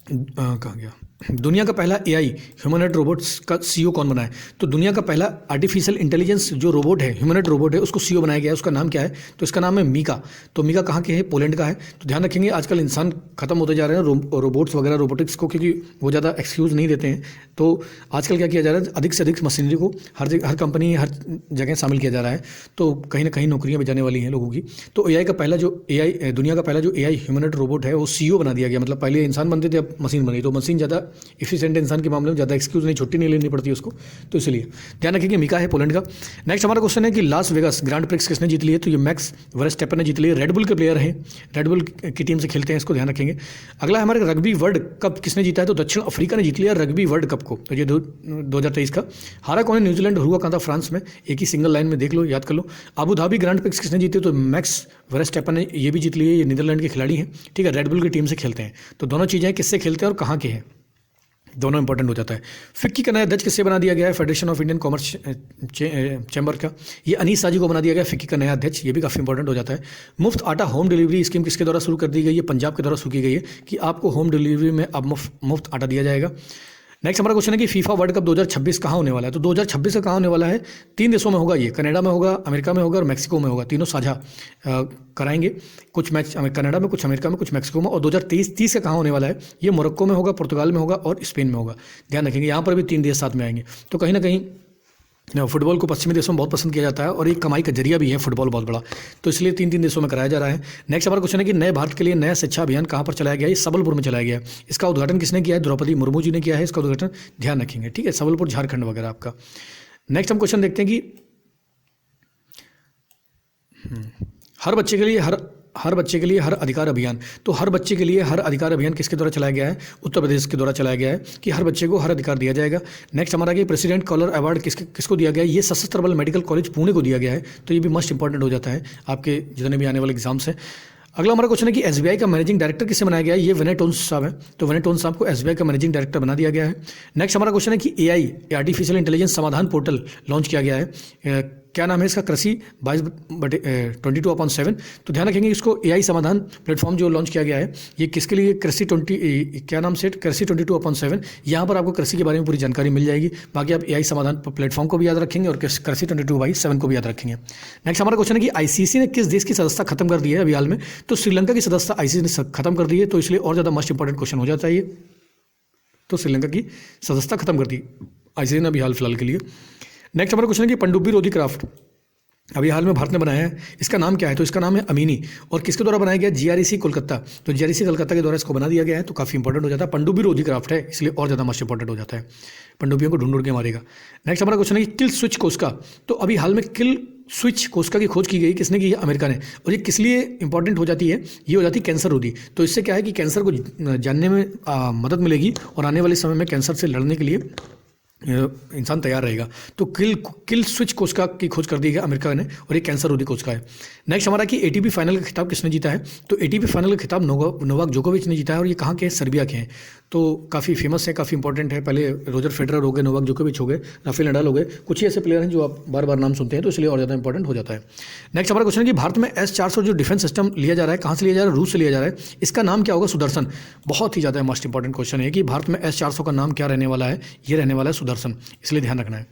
कहाँ गया, दुनिया का पहला एआई ह्यूमनॉइड रोबोट्स का सीईओ कौन बना है। तो दुनिया का पहला आर्टिफिशियल इंटेलिजेंस जो रोबोट है, ह्यूमनॉइड रोबोट है, उसको सीईओ बनाया गया है। उसका नाम क्या है, तो इसका नाम है मीका। तो मीका कहाँ के है, पोलैंड का है। तो ध्यान रखेंगे आजकल इंसान खत्म होते जा रहे हैं रोबोट्स वगैरह, रोबोटिक्स को, क्योंकि वो ज़्यादा एक्सक्यूज़ नहीं देते हैं। तो आजकल क्या किया जा रहा है, अधिक से अधिक मशीनरी को हर कंपनी हर जगह शामिल किया जा रहा है। तो कहीं ना कहीं नौकरियाँ भी जाने वाली हैं लोगों की। तो दुनिया का पहला जो एआई ह्यूमनॉइड रोबोट है वो सीईओ बना दिया गया। मतलब पहले इंसान बनते थे, अब मशीन बनी। तो मशीन ज़्यादा इफिशिएंट इंसान के मामले में ज़्यादा एक्सक्यूज़ नहीं, छुट्टी नहीं लेनी पड़ती उसको। तो इसलिए ध्यान रखिए मीका है पोलैंड का। नेक्स्ट हमारा क्वेश्चन है कि लास वेगास ग्रैंड प्रिक्स किसने जीत ली है। तो ये मैक्स वर्स्टैपेन ने जीत ली है। रेडबुल के प्लेयर हैं, रेडबुल की टीम से खेलते हैं, इसको ध्यान रखेंगे। अगला हमारे रग्बी वर्ल्ड कप किसने जीता है, तो दक्षिण अफ्रीका ने जीत लिया रग्बी वर्ल्ड कप को। तो ये 2023 का। हारा कौन है, न्यूजीलैंड। हुआ कहाँ था, फ्रांस में। एक ही सिंगल लाइन में देख लो, याद कर लो। अबू धाबी ग्रैंड प्रिक्स किसने जीते, तो मैक्स वर्स्टैपेन ने ये भी जीत ली है। ये नीदरलैंड के खिलाड़ी हैं, ठीक है, रेडबुल की टीम से खेलते हैं। तो दोनों चीज़ें किससे खेलते हैं और कहाँ के हैं। दोनों इंपॉर्टेंट हो जाता है। फिक्की का नया अध्यक्ष किससे बना दिया गया है? Federation of Indian commerce chamber का, ये अनीस साजी को बना दिया गया फिक्की का नया अध्यक्ष, ये भी काफ़ी इंपॉर्टेंट हो जाता है। मुफ्त आटा होम डिलीवरी स्कीम किसके द्वारा शुरू कर दी गई है? पंजाब के द्वारा शुरू की गई है कि आपको होम डिलीवरी में अब मुफ्त आटा दिया जाएगा। नेक्स्ट हमारा क्वेश्चन है कि फीफा वर्ल्ड कप 2026 कहाँ होने वाला है? तो 2026 का कहाँ होने वाला है? 3 देशों में होगा, ये कनाडा में होगा, अमेरिका में होगा और मैक्सिको में होगा। तीनों साझा कराएंगे, कुछ मैच कनाडा में, कुछ अमेरिका में, कुछ मैक्सिको में। और 2030 का कहाँ होने वाला है? ये मोरक्को में होगा, पुर्तगाल में होगा और स्पेन में होगा। ध्यान रखेंगे, यहाँ पर भी 3 देश साथ में आएंगे। तो कहीं ना कहीं फुटबॉल को पश्चिमी देशों में बहुत पसंद किया जाता है और एक कमाई का जरिया भी है फुटबॉल बहुत बड़ा, तो इसलिए 3 देशों में कराया जा रहा है। नेक्स्ट हमारा क्वेश्चन है कि नए भारत के लिए नया शिक्षा अभियान कहाँ पर चलाया गया है? ये सबलपुर में चलाया गया है। इसका उद्घाटन किसने किया है? द्रौपदी मुर्मू जी ने किया है इसका उद्घाटन, ध्यान रखेंगे, ठीक है, सबलपुर झारखंड वगैरह आपका। नेक्स्ट हम क्वेश्चन देखते हैं कि हर बच्चे के लिए हर अधिकार अभियान, तो हर बच्चे के लिए हर अधिकार अभियान किसके द्वारा चलाया गया है? उत्तर प्रदेश के द्वारा चलाया गया है कि हर बच्चे को हर अधिकार दिया जाएगा। नेक्स्ट हमारा कि प्रेसिडेंट कॉलर अवार्ड किसको दिया गया है? ये सशस्त्र बल मेडिकल कॉलेज पुणे को दिया गया है, तो ये भी मस्ट इंपॉर्टेंट हो जाता है आपके जितने भी आने वाले एग्जाम्स हैं। अगला हमारा क्वेश्चन है कि एसबीआई का मैनेजिंग डायरेक्टर किसे बनाया गया है? ये विनय टोन्स साहब है, तो विनय टोन्स साहब को एसबीआई का मैनेजिंग डायरेक्टर बना दिया गया है। नेक्स्ट हमारा क्वेश्चन है कि एआई आर्टिफिशियल इंटेलिजेंस समाधान पोर्टल लॉन्च किया गया है, क्या नाम है इसका? कृषि 22/7। तो ध्यान रखेंगे इसको, एआई समाधान प्लेटफॉर्म जो लॉन्च किया गया है ये किसके लिए? कृषि 22/7। यहाँ पर आपको कृषि के बारे में पूरी जानकारी मिल जाएगी। बाकी आप एआई समाधान प्लेटफॉर्म को भी याद रखेंगे और कृषि 22/7 को भी याद रखेंगे। नेक्स्ट हमारा क्वेश्चन है कि आईसीसी ने किस देश की सदस्यता खत्म कर दी है अभी हाल में? तो श्रीलंका की सदस्यता आईसीसी ने खत्म कर दी है, तो इसलिए और ज़्यादा मस्ट इंपॉर्टेंट क्वेश्चन हो जाता है ये। तो श्रीलंका की सदस्यता खत्म कर दी आईसीसी ने अभी हाल फिलहाल के लिए। नेक्स्ट हमारा क्वेश्चन है कि पनडुब्बी रोधी क्राफ्ट अभी हाल में भारत ने बनाया है, इसका नाम क्या है? तो इसका नाम है अमीनी, और किसके द्वारा बनाया गया? जीआरईसी कोलकाता, तो जीआरईसी कोलकाता के द्वारा इसको बना दिया गया है, तो काफ़ी इंपॉर्टेंट हो जाता है। पनडुब्बी रोधी क्राफ्ट है इसलिए और ज़्यादा मस्ट इंपॉर्टेंट हो जाता है, पनडुब्बियों को ढूंढ के मारेगा। नेक्स्ट हमारा क्वेश्चन है कि किल स्विच कोस्का, तो अभी हाल में किल स्विच कोस्का की खोज की गई, किसने की है? अमेरिका ने। और ये किस लिए इंपॉर्टेंट हो जाती है? ये हो जाती है कैंसर रोधी, तो इससे क्या है कि कैंसर को जानने में मदद मिलेगी और आने वाले समय में कैंसर से लड़ने के लिए इंसान तैयार रहेगा। तो किल स्विच कोस्का की खोज कर दी गई अमेरिका ने और ये कैंसर रोधी कोस्का है। नेक्स्ट हमारा कि एटीपी फाइनल का खिताब किसने जीता है? तो एटीपी फाइनल का खिताब नोवाक जोकोविच ने जीता है और ये कहाँ के हैं? सर्बिया के हैं, तो काफ़ी फेमस है, काफ़ी इंपॉर्टेंट है। पहले रोजर फेडरर हो गए, नोवाक जोकोविच हो गए, राफेल नडाल हो गए, कुछ ही ऐसे प्लेयर हैं जो आप बार बार नाम सुनते हैं, तो इसलिए और ज़्यादा इंपॉर्टेंट हो जाता है। नेक्स्ट हमारा क्वेश्चन है कि भारत में S-400 जो डिफेंस सिस्टम लिया जा रहा है, कहाँ से लिया जा रहा है? रूस से लिया जा रहा है, इसका नाम क्या होगा? सुदर्शन। बहुत ही ज़्यादा मोस्ट इंपॉर्टेंट क्वेश्चन है कि भारत में S-400 का नाम क्या रहने वाला है? ये रहने वाला है सुदर्शन, इसलिए ध्यान रखना है।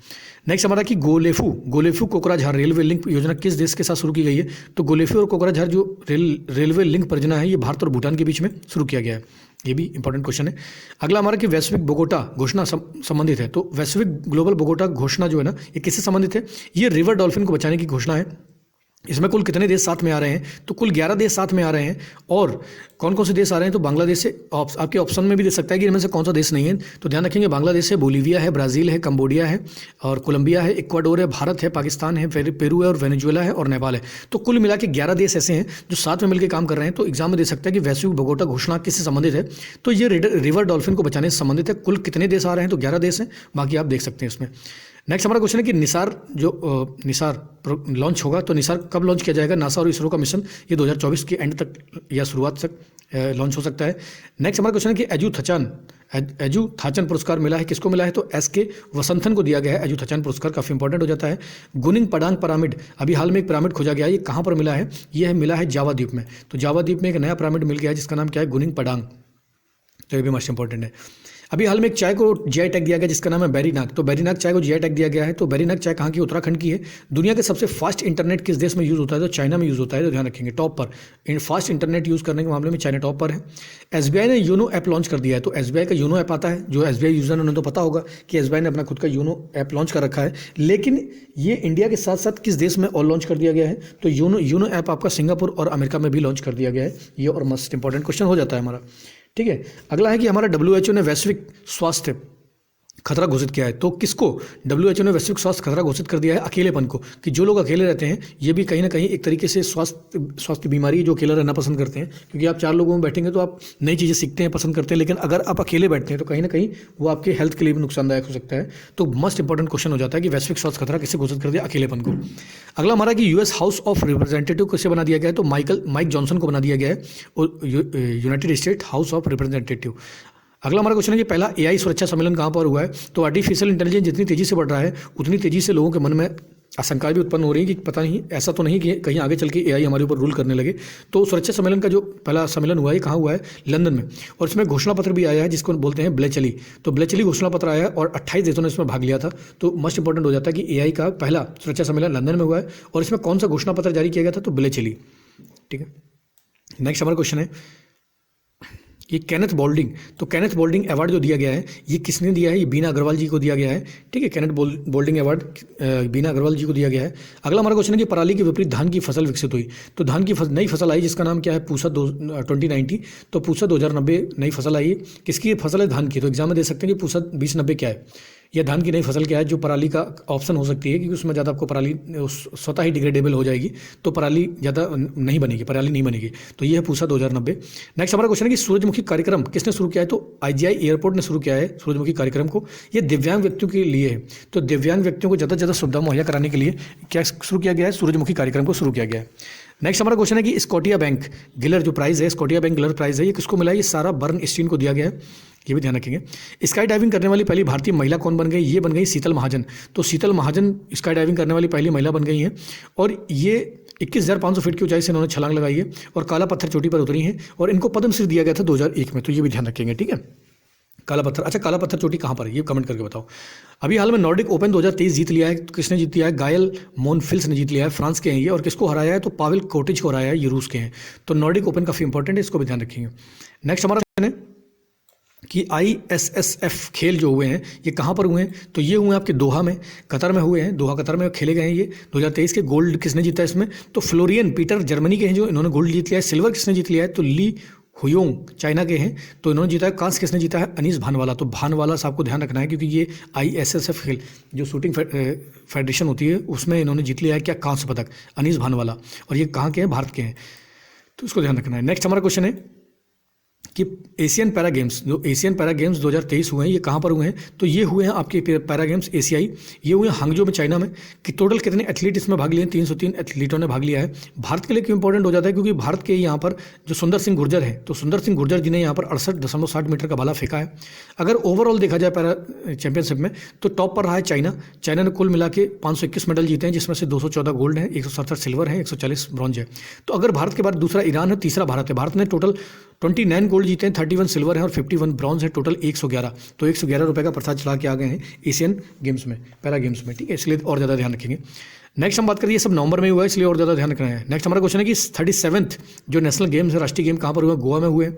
नेक्स्ट हमारा कि गोलेफू कोकराझार रेलवे लिंक योजना किस देश के साथ शुरू की गई है? तो गोलेफू और कोकराझार जो रेलवे लिंक परियोजना है ये भारत और भूटान के बीच में शुरू किया गया है, ये भी इंपॉर्टेंट क्वेश्चन है। अगला हमारा कि वैश्विक बोगोटा घोषणा संबंधित है, तो वैश्विक ग्लोबल बोगोटा घोषणा जो है ना, ये किससे संबंधित है? ये रिवर डॉल्फिन को बचाने की घोषणा है। इसमें कुल कितने देश साथ में आ रहे हैं? तो कुल 11 देश साथ में आ रहे हैं। और कौन कौन से देश आ रहे हैं? तो बांग्लादेश से, आपके ऑप्शन में भी दे सकता है कि इनमें से कौन सा देश नहीं है, तो ध्यान रखेंगे बांग्लादेश है, बोलीविया है, ब्राज़ील है, कंबोडिया है और कोलंबिया है, इक्वाडोर है, भारत है, पाकिस्तान है, पेरू है और वेनेजुएला है और नेपाल है। तो कुल मिला के 11 देश ऐसे हैं जो साथ में मिलकर काम कर रहे हैं। तो एग्जाम में दे सकता है कि वैश्विक बोगोटा घोषणा किससे संबंधित है? तो ये रिवर डॉल्फिन को बचाने से संबंधित है। कुल कितने देश आ रहे हैं? तो 11 देश हैं, बाकी आप देख सकते हैं इसमें। नेक्स्ट हमारा क्वेश्चन है कि निसार लॉन्च होगा, तो निसार कब लॉन्च किया जाएगा? नासा और इसरो का मिशन ये 2024 के एंड तक या शुरुआत तक लॉन्च हो सकता है। नेक्स्ट हमारा क्वेश्चन है कि एजू थाचन पुरस्कार मिला है, किसको मिला है? तो SK वसंथन को दिया गया है एजू थाचन पुरस्कार, काफ़ी इंपॉर्टेंट हो जाता है। गुनिंग पडांग पिरामिड, अभी हाल में एक पिरामिड खोजा गया है, ये कहाँ पर मिला है? ये मिला है जावा द्वीप में, तो जावा द्वीप में एक नया पिरामिड मिल गया है जिसका नाम क्या है? गुनिंग पडांग, तो ये भी मोस्ट इंपॉर्टेंट है। अभी हाल में एक चाय को जीआई टैग दिया गया जिसका नाम है बेरीनाग, तो बेरीनाग चाय को जीआई टैग दिया गया है। तो बेरीनाग चाय कहाँ की? उत्तराखंड की है। दुनिया के सबसे फास्ट इंटरनेट किस देश में यूज़ होता है? तो चाइना में यूज़ होता है, तो ध्यान रखेंगे टॉप पर फास्ट इंटरनेट यूज़ करने के मामले में चाइना टॉप पर है। SBI ने योनो ऐप लॉन्च कर दिया है, तो SBI का योनो ऐप आता है, जो SBI यूज़र है उन्हें तो पता होगा कि SBI ने अपना खुद का योनो ऐप लॉन्च कर रखा है, लेकिन ये इंडिया के साथ साथ किस देश में और लॉन्च कर दिया गया है? तो योनो ऐप आपका सिंगापुर और अमेरिका में भी लॉन्च कर दिया गया है। ये और मोस्ट इंपॉर्टेंट क्वेश्चन हो जाता है हमारा, ठीक है। अगला है कि हमारा WHO ने वैश्विक स्वास्थ्य खतरा घोषित किया है, तो किसको? WHO ने वैश्विक स्वास्थ्य खतरा घोषित कर दिया है अकेलेपन को, कि जो लोग अकेले रहते हैं ये भी कहीं ना कहीं एक तरीके से स्वास्थ्य बीमारी जो अकेला रहना पसंद करते हैं, क्योंकि आप 4 लोगों में बैठेंगे तो आप नई चीज़ें सीखते हैं, पसंद करते हैं, लेकिन अगर आप अकेले बैठते हैं तो कहीं ना कहीं वो आपके हेल्थ के लिए भी नुकसानदायक हो सकता है। तो मोस्ट इंपॉर्टेंट क्वेश्चन हो जाता है कि वैश्विक स्वास्थ्य खतरा किससे घोषित कर दिया? अकेलेपन को। अगला हमारा कि US हाउस ऑफ रिप्रेजेंटेटिव किसे बना दिया गया है? तो माइक जॉनसन को बना दिया गया है United state house of representative. अगला हमारा क्वेश्चन है कि पहला एआई सुरक्षा सम्मेलन कहाँ पर हुआ है? तो आर्टिफिशियल इंटेलिजेंस जितनी तेजी से बढ़ रहा है उतनी तेजी से लोगों के मन में आशंकाएं भी उत्पन्न हो रही है कि पता नहीं, ऐसा तो नहीं कि कहीं आगे चल के एआई हमारे ऊपर रूल करने लगे। तो सुरक्षा सम्मेलन का जो पहला सम्मेलन हुआ है ये कहाँ हुआ है? लंदन में। और इसमें घोषणा पत्र भी आया है जिसको बोलते हैं ब्लेचली। तो ब्लेचली घोषणा पत्र आया है और 28 देशों ने इसमें भाग लिया था। तो मोस्ट इंपॉर्टेंट हो जाता है कि एआई का पहला सुरक्षा सम्मेलन लंदन में हुआ है और इसमें कौन सा घोषणा पत्र जारी किया गया था? तो ब्लेचली। ठीक है, नेक्स्ट हमारा क्वेश्चन है ये केनेथ बोल्डिंग। तो केनेथ बोल्डिंग अवार्ड जो दिया गया है ये किसने दिया है? ये बीना अग्रवाल जी को दिया गया है। ठीक है, केनेथ बोल्डिंग अवार्ड बीना अग्रवाल जी को दिया गया है। अगला हमारा क्वेश्चन है कि पराली के विपरीत धान की फसल विकसित हुई। तो धान की नई फसल आई जिसका नाम क्या है? पूसा 2090। तो पूसा 2090 नई फसल आई है। किसकी फसल है? धान की। तो एग्जाम में दे सकते हैं कि पूसा 2090 क्या है, यह धान की नई फसल क्या है जो पराली का ऑप्शन हो सकती है, क्योंकि उसमें ज़्यादा आपको पराली स्वतः ही डिग्रेडेबल हो जाएगी, तो पराली ज़्यादा नहीं बनेगी, पराली नहीं बनेगी। तो ये है पूसा 2090। नेक्स्ट हमारा क्वेश्चन है कि सूरजमुखी कार्यक्रम किसने शुरू किया है? तो आईजीआई एयरपोर्ट ने शुरू किया है सूरजमुखी कार्यक्रम को। ये दिव्यांग व्यक्तियों के लिए है। तो दिव्यांग व्यक्तियों को ज़्यादा से ज़्यादा सुविधा मुहैया कराने के लिए क्या शुरू किया गया है? सूरजमुखी कार्यक्रम को शुरू किया गया है। नेक्स्ट हमारा क्वेश्चन है कि स्कॉटिया बैंक गिलर जो प्राइज़ है, स्कॉटिया बैंक गिलर प्राइज़ है, ये किसको मिला है? ये सारा बर्नस्टीन को दिया गया है। ये भी ध्यान रखेंगे। स्काई डाइविंग करने वाली पहली भारतीय महिला कौन बन गई? ये बन गई शीतल महाजन। तो शीतल महाजन स्काई डाइविंग करने वाली पहली महिला बन गई हैं और ये 21,500 फीट की ऊंचाई से इन्होंने छलांग लगाई है और काला पत्थर चोटी पर उतरी हैं और इनको पद्मश्री दिया गया था 2001 में। तो ये भी ध्यान रखेंगे। ठीक है, काला पत्थर। अच्छा, काला पत्थर चोटी कहाँ पर है ये कमेंट करके बताओ। अभी हाल में नॉर्डिक ओपन 2023 जीत लिया है। किसने जीत लिया है? गायल मोनफिल्स ने जीत लिया है। फ्रांस के हैं ये। और किसको हराया है? तो पावेल कोटिच को हराया है, ये रूस के हैं। तो नॉर्डिक ओपन काफ़ी इंपॉर्टेंट है, इसको भी ध्यान रखेंगे। नेक्स्ट हमारा क्वेश्चन है कि ISSF खेल जो हुए हैं ये कहाँ पर हुए हैं? तो ये हुए हैं आपके दोहा में, कतर में हुए हैं। दोहा कतर में खेले गए हैं ये 2023 के। गोल्ड किसने जीता है इसमें? तो फ्लोरियन पीटर जर्मनी के हैं जो इन्होंने गोल्ड जीत लिया है। सिल्वर किसने जीत लिया है? तो ली हुयोंग चाइना के हैं, तो इन्होंने जीता है। कांस्य किसने जीता है? अनीस भानवाला। तो भानवाला साहब को ध्यान रखना है क्योंकि ये ISSF खेल जो शूटिंग फेडरेशन होती है उसमें इन्होंने जीत लिया है क्या? कांस्य पदक, अनीस भानवाला। और ये कहाँ के हैं? भारत के हैं, तो इसको ध्यान रखना है। नेक्स्ट हमारा क्वेश्चन है कि एशियन पैरा गेम्स, जो एशियन पैरा गेम्स 2023 हुए हैं ये कहाँ पर हुए हैं? तो ये हुए हैं आपके पैरा गेम्स एशियाई, ये हुए हैं हांगजो में, चाइना में। कि टोटल कितने एथलीट इसमें भाग लिए हैं? 303 एथलीटों ने भाग लिया है। भारत के लिए क्यों इंपॉर्टेंट हो जाता है? क्योंकि भारत के यहाँ पर जो सुंदर सिंह गुर्जर है, तो सुंदर सिंह गुर्जर जी ने यहाँ पर 68.60 मीटर का भाला फेंका है। अगर ओवरऑल देखा जाए पैरा चैंपियनशिप में तो टॉप पर रहा है चाइना। चाइना ने कुल मिला के 521 मेडल जीते हैं जिसमें से 214 गोल्ड है, 167 सिल्वर है, 140 ब्रॉन्ज है। तो अगर भारत के बाद दूसरा ईरान है, तीसरा भारत है। भारत ने टोटल 29 गोल्ड जीते हैं, 31 सिल्वर है और 51 ब्रॉन्ज है, टोटल 111। तो 111 रुपये का प्रसाद चढ़ा के आ गए हैं एशियन गेम्स में, पैरा गेम्स में। ठीक है, इसलिए और ज़्यादा ध्यान रखेंगे। नेक्स्ट हम बात करिए, सब नवंबर में हुआ है इसलिए और ज़्यादा ध्यान रखना है। नेक्स्ट हमारा क्वेश्चन है कि 37th जो नेशनल गेम्स है, राष्ट्रीय गेम कहाँ पर हुआ? गोवा में हुए।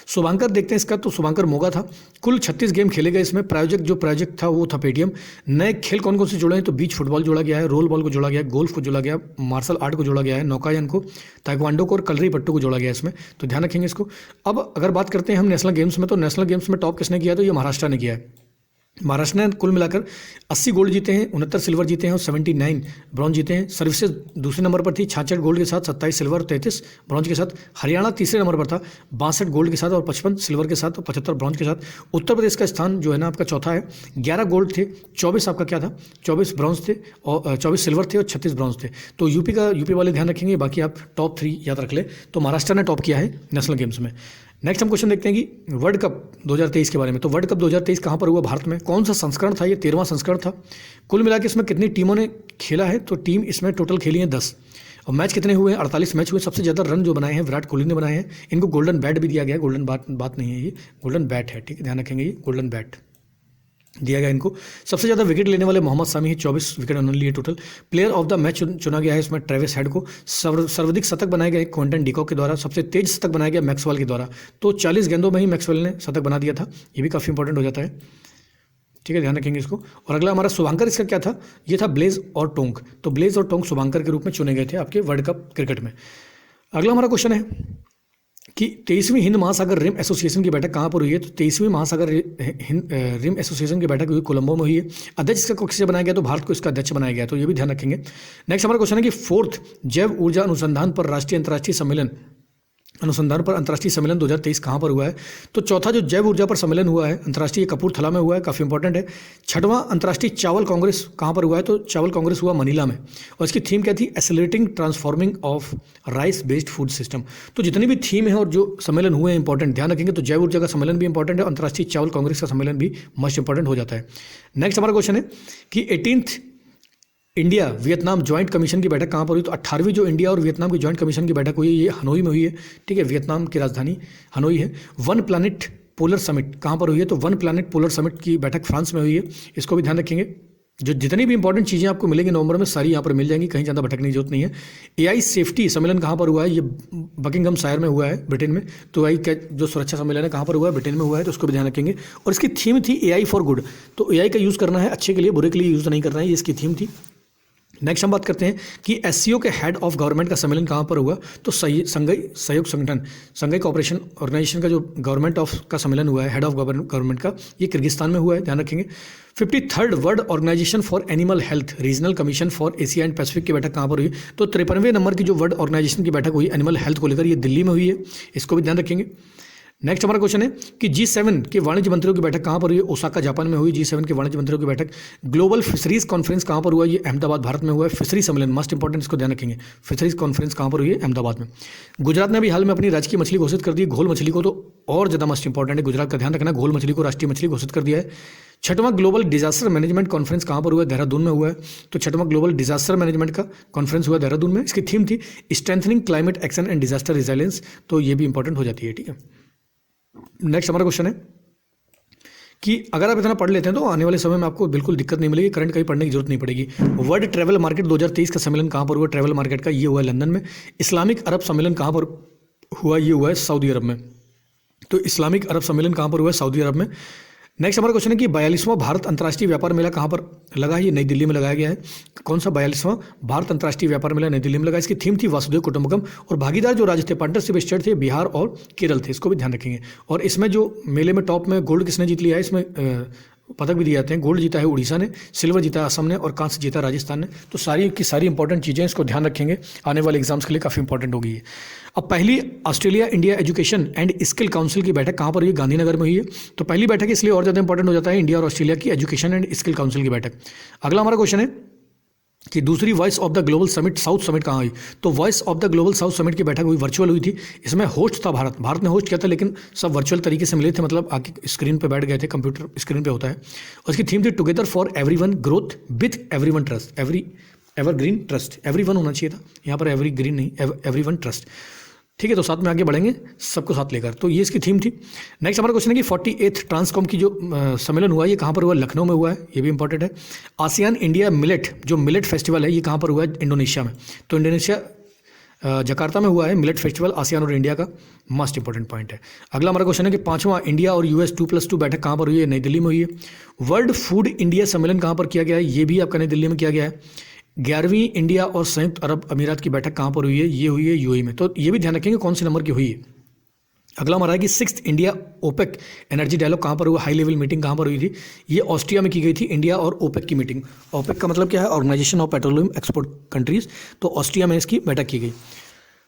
शुभांकर देखते हैं इसका, तो शुभांकर मोगा था। कुल 36 गेम खेले गए इसमें। प्रोजेक्ट था वो था पेटीएम। नए खेल कौन कौन से जुड़े हैं? तो बीच फुटबॉल जोड़ा गया है, रोल बॉल को जोड़ा गया है, गोल्फ को जोड़ा गया, मार्शल आर्ट को जोड़ा गया है, नौकायन को, ताइक्वांडो को और कलरी पट्टू को जोड़ा गया है इसमें। तो ध्यान रखेंगे इसको। अब अगर बात करते हैं हम नेशनल गेम्स में, तो नेशनल गेम्स में टॉप किसने किया? तो ये महाराष्ट्र ने किया है। महाराष्ट्र ने कुल मिलाकर 80 गोल्ड जीते हैं, 69 सिल्वर जीते हैं और 79 ब्रॉन्ज जीते हैं। सर्विसेज दूसरे नंबर पर थी 66 गोल्ड के साथ, 27 सिल्वर और 33 ब्रॉन्ज के साथ। हरियाणा तीसरे नंबर पर था 62 गोल्ड के साथ और 55 सिल्वर के साथ और 75 ब्रॉन्ज के साथ। उत्तर प्रदेश का स्थान जो है ना आपका चौथा है, 11 गोल्ड थे, 24 आपका क्या था? 24 ब्रॉन्ज थे और 24 सिल्वर थे और 36 ब्रॉन्ज थे। तो यूपी वाले ध्यान रखेंगे, बाकी आप टॉप 3 याद रख ले। तो महाराष्ट्र ने टॉप किया है नेशनल गेम्स में। नेक्स्ट हम क्वेश्चन देखते हैं कि वर्ल्ड कप 2023 के बारे में। तो वर्ल्ड कप 2023 कहाँ पर हुआ? भारत में। कौन सा संस्करण था? ये 13वां संस्करण था। कुल मिला के इसमें कितनी टीमों ने खेला है? तो टीम इसमें टोटल खेली है 10। और मैच कितने हुए? 48 मैच हुए। सबसे ज़्यादा रन जो बनाए हैं विराट कोहली ने बनाए हैं। इनको गोल्डन बैट भी दिया गया है। गोल्डन बात नहीं है, ये गोल्डन बैट है। ठीक है, ध्यान रखेंगे, ये गोल्डन बैट दिया गया इनको। सबसे ज़्यादा विकेट लेने वाले मोहम्मद सामी है, 24 विकेट उन्होंने लिए total. Player of the match चुना गया है इसमें ट्रेविस हेड को। सर्वाधिक शतक बनाए गए क्विंटन डिकॉक के द्वारा। सबसे तेज शतक बनाया गया मैक्सवेल के द्वारा। तो 40 गेंदों में ही मैक्सवेल ने शतक बना दिया था। ये भी काफ़ी इंपॉर्टेंट हो जाता है। ठीक है, ध्यान रखेंगे इसको। और अगला हमारा शुभांकर, इसका क्या था? ये था ब्लेज और टोंग। तो ब्लेज और टोंग शुभांकर के रूप में चुने गए थे आपके वर्ल्ड कप क्रिकेट में। अगला हमारा क्वेश्चन है कि 23वीं हिंद महासागर रिम एसोसिएशन की बैठक कहाँ पर हुई है? तो 23वीं महासागर रिम एसोसिएशन की बैठक हुई कोलंबो में हुई है। अध्यक्ष इसका किससे बनाया गया? तो भारत को इसका अध्यक्ष बनाया गया। तो ये भी ध्यान रखेंगे। नेक्स्ट हमारा क्वेश्चन है कि 4th जैव ऊर्जा अनुसंधान पर राष्ट्रीय अंतर्राष्ट्रीय सम्मेलन अनुसंधान पर अंतर्राष्ट्रीय सम्मेलन 2023 कहाँ पर हुआ है? तो चौथा जो जैव ऊर्जा पर सम्मेलन हुआ है अंतर्राष्ट्रीय, कपूरथला में हुआ है, काफ़ी इंपॉर्टेंट है। छठवां अंतर्राष्ट्रीय चावल कांग्रेस कहाँ पर हुआ है? तो चावल कांग्रेस हुआ मनीला में, और इसकी थीम क्या थी? Accelerating transforming of rice based food system. तो जितनी भी थीम है और जो सम्मेलन हुए हैं इंपॉर्टेंट, ध्यान रखेंगे। तो जैव ऊर्जा का सम्मेलन भी इंपॉर्टेंट है, अंतर्राष्ट्रीय चावल कांग्रेस का सम्मेलन भी मोस्ट इंपॉर्टेंट हो जाता है। नेक्स्ट हमारा क्वेश्चन है कि 18th India Vietnam joint commission की बैठक कहाँ पर हुई? तो 18वीं जो इंडिया और वियतनाम की ज्वाइंट कमीशन की बैठक हुई है ये हनोई में हुई है, ठीक है। वियतनाम की राजधानी हनोई है। वन प्लैनेट पोलर समिट कहाँ पर हुई है? तो वन प्लैनेट पोलर समिट की बैठक फ्रांस में हुई है, इसको भी ध्यान रखेंगे। जो जितनी भी इंपॉर्टेंट चीज़ें आपको मिलेंगी नवंबर में सारी यहाँ पर मिल जाएंगी, कहीं ज़्यादा भटकने की जरूरत नहीं है। एआई सेफ्टी सम्मेलन कहाँ पर हुआ है? ये बकिंगम शायर में हुआ है, ब्रिटेन में। तो एआई का जो सुरक्षा सम्मेलन है कहाँ पर हुआ है? ब्रिटेन में हुआ है, तो उसको भी ध्यान रखेंगे। और इसकी थीम थी एआई फॉर गुड, तो एआई का यूज़ करना है अच्छे के लिए, बुरे के लिए यूज़ नहीं करना है, ये इसकी थीम थी। नेक्स्ट हम बात करते हैं कि एससीओ के हेड ऑफ गवर्नमेंट का सम्मेलन कहाँ पर हुआ? तो संघाई सहयोग संगठन, संघाई कोऑपरेशन ऑर्गेनाइजेशन का जो गवर्नमेंट ऑफ का सम्मेलन हुआ है, हेड ऑफ गवर्नमेंट का, ये किर्गिस्तान में हुआ है, ध्यान रखेंगे। 53rd world organization for animal health regional commission for Asia and Pacific की बैठक कहाँ पर हुई? तो 53वें नंबर की जो वर्ल्ड ऑर्गेनाइजेशन की बैठक हुई एनिमल हेल्थ को लेकर, ये दिल्ली में हुई है, इसको भी ध्यान रखेंगे। नेक्स्ट हमारा क्वेश्चन है कि G7 के वाणिज्य मंत्रियों की बैठक कहाँ पर हुई? ओसाका जापान में हुई G7 के वाणिज्य मंत्रियों की बैठक। ग्लोबल फिशरीज कॉन्फ्रेंस कहाँ पर हुआ? ये अहमदाबाद भारत में हुआ है। फिशरी सम्मेलन मस्ट इंपॉर्टेंट, इसको ध्यान रखेंगे। फिशरीज कॉन्फ्रेंस कहाँ पर हुई है? अहमदाबाद में। गुजरात ने अभी हाल में अपनी राजकीय मछली घोषित कर दी, घोल मछली को, तो और ज़्यादा मस्ट इंपॉर्टेंट है, गुजरात का ध्यान रखना। घोल मछली को राष्ट्रीय मछली घोषित कर दिया है। छठवां ग्लोबल डिजास्टर मैनेजमेंट कॉन्फ्रेंस कहाँ पर हुआ है? देहरादून में हुआ है। तो छठवां ग्लोबल डिजास्टर मैनेजमेंट का कॉन्फ्रेंस हुआ देहरादून में, इसकी थीम थी strengthening climate action and disaster resilience, तो ये भी इंपॉर्टेंट हो जाती है, ठीक है। नेक्स्ट हमारा क्वेश्चन है कि अगर आप इतना पढ़ लेते हैं तो आने वाले समय में आपको बिल्कुल दिक्कत नहीं मिलेगी, करंट कहीं पढ़ने की जरूरत नहीं पड़ेगी। वर्ल्ड ट्रैवल मार्केट 2023 का सम्मेलन कहाँ पर हुआ? ट्रैवल मार्केट का ये हुआ है लंदन में। इस्लामिक अरब सम्मेलन कहाँ पर हुआ? ये हुआ है सऊदी अरब में। तो इस्लामिक अरब सम्मेलन कहाँ पर हुआ है? सऊदी अरब में। नेक्स्ट हमारा क्वेश्चन है कि 42वां भारत अंतर्राष्ट्रीय व्यापार मेला कहाँ पर लगा है? ये नई दिल्ली में लगाया गया है। कौन सा 42वां भारत अंतर्राष्ट्रीय व्यापार मेला नई दिल्ली में लगा? इसकी थीम थी वासुदेव कुटुंबकम, और भागीदार जो राज्य थे, पार्टनरशिप स्टेट थे, बिहार और केरल थे, इसको भी ध्यान रखेंगे। और इसमें जो मेले में टॉप में गोल्ड किसने जीत लिया है? इसमें पदक भी दिए जाते हैं। गोल्ड जीता है उड़ीसा ने, सिल्वर जीता है असम ने, और कांस्य जीता राजस्थान ने। तो सारी की सारी इंपॉर्टेंट चीज़ें इसको ध्यान रखेंगे, आने वाले एग्जाम्स के लिए काफ़ी इंपॉर्टेंट होगी ये। अब पहली Australia India education and skill council की बैठक कहाँ पर हुई? गांधीनगर में हुई है। तो पहली बैठक इसलिए और ज़्यादा इंपॉर्टेंट हो जाता है, इंडिया और ऑस्ट्रेलिया की एजुकेशन एंड स्किल काउंसिल की बैठक। अगला हमारा क्वेश्चन है कि दूसरी voice of the global summit south summit कहाँ हुई? तो voice of the global south summit की बैठक हुई, वर्चुअल हुई थी। इसमें होस्ट था भारत ने होस्ट किया था, लेकिन सब वर्चुअल तरीके से मिले थे, मतलब आके स्क्रीन पे बैठ गए थे, कंप्यूटर स्क्रीन पे होता है। उसकी थीम थी together for everyone growth with everyone trust, evergreen trust, everyone होना चाहिए था, यहाँ पर एवरीग्रीन नहीं, एवरीवन ट्रस्ट, ठीक है। तो साथ में आगे बढ़ेंगे सबको साथ लेकर, तो ये इसकी थीम थी। नेक्स्ट हमारा क्वेश्चन है कि 48th ट्रांसकॉम की जो सम्मेलन हुआ है ये कहाँ पर हुआ? लखनऊ में हुआ है, ये भी इंपॉर्टेंट है। आसियान इंडिया मिलेट, जो मिलेट फेस्टिवल है, ये कहाँ पर हुआ है? इंडोनेशिया में। तो इंडोनेशिया जकार्ता में हुआ है मिलेट फेस्टिवल, आसियान और इंडिया का मोस्ट इंपॉर्टेंट पॉइंट है। अगला हमारा क्वेश्चन है कि 5वां इंडिया और US 2+2 बैठक कहाँ पर हुई है? नई दिल्ली में हुई है। वर्ल्ड फूड इंडिया सम्मेलन कहाँ पर किया गया है? ये भी आपका नई दिल्ली में किया गया है। 11वीं इंडिया और संयुक्त अरब अमीरात की बैठक कहाँ पर हुई है? ये हुई है UAE में। तो ये भी ध्यान रखेंगे कौन से नंबर की हुई है। अगला हमारा है कि 6th India OPEC energy dialogue कहाँ पर हुआ? हाई लेवल मीटिंग कहाँ पर हुई थी? ये ऑस्ट्रिया में की गई थी, इंडिया और ओपेक की मीटिंग। ओपेक का मतलब क्या है? Organization of petroleum export countries, तो ऑस्ट्रिया में इसकी बैठक की गई।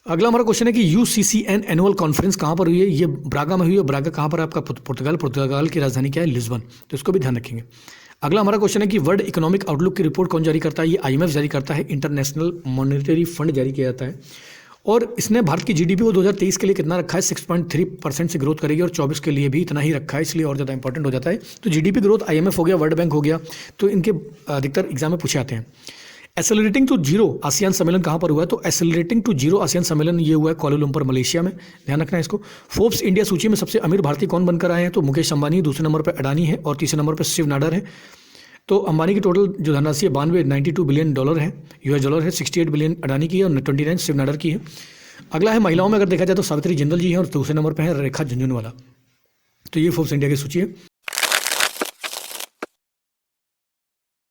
अगला हमारा क्वेश्चन है कि UCCN एनुअल कॉन्फ्रेंस कहाँ पर हुई है? ये ब्रागा में हुई है। ब्रागा कहाँ पर है आपका? पुर्तगाल की राजधानी क्या है? लिस्बन, तो इसको भी ध्यान रखेंगे। अगला हमारा क्वेश्चन है कि वर्ल्ड इकोनॉमिक आउटलुक की रिपोर्ट कौन जारी करता है? ये IMF जारी करता है, इंटरनेशनल मॉनेटरी फंड जारी किया जाता है। और इसने भारत की GDP को 2023 के लिए कितना रखा है? 6.3% से ग्रोथ करेगी, और 24 के लिए भी इतना ही रखा है, इसलिए और ज़्यादा इंपॉर्टेंट हो जाता है। तो GDP ग्रोथ IMF हो गया, वर्ल्ड बैंक हो गया, तो इनके अधिकतर एग्जाम में पूछे आते हैं। एसेलरेटिंग टू जीरो आसियान सम्मेलन कहाँ पर हुआ है? तो एसेलरेटिंग टू जीरो आसियान सम्मेलन ये हुआ है कोलालंपुर मलेशिया में, ध्यान रखना है इसको। फोर्ब्स इंडिया सूची में सबसे अमीर भारतीय कौन बनकर आए हैं? तो मुकेश अंबानी, दूसरे नंबर पर अडानी है, और तीसरे नंबर पर शिव नाडर है। तो अंबानी की टोटल जो धनराशि है 92 बिलियन डॉलर है, US डॉलर है। 68 बिलियन अडानी की है, और 29 शिव नाडर की है। अगला है महिलाओं में अगर देखा जाए तो सावित्री जिंदल जी है, और दूसरे नंबर पर है रेखा झुंझुनवाला। तो ये फोर्ब्स इंडिया की सूची है।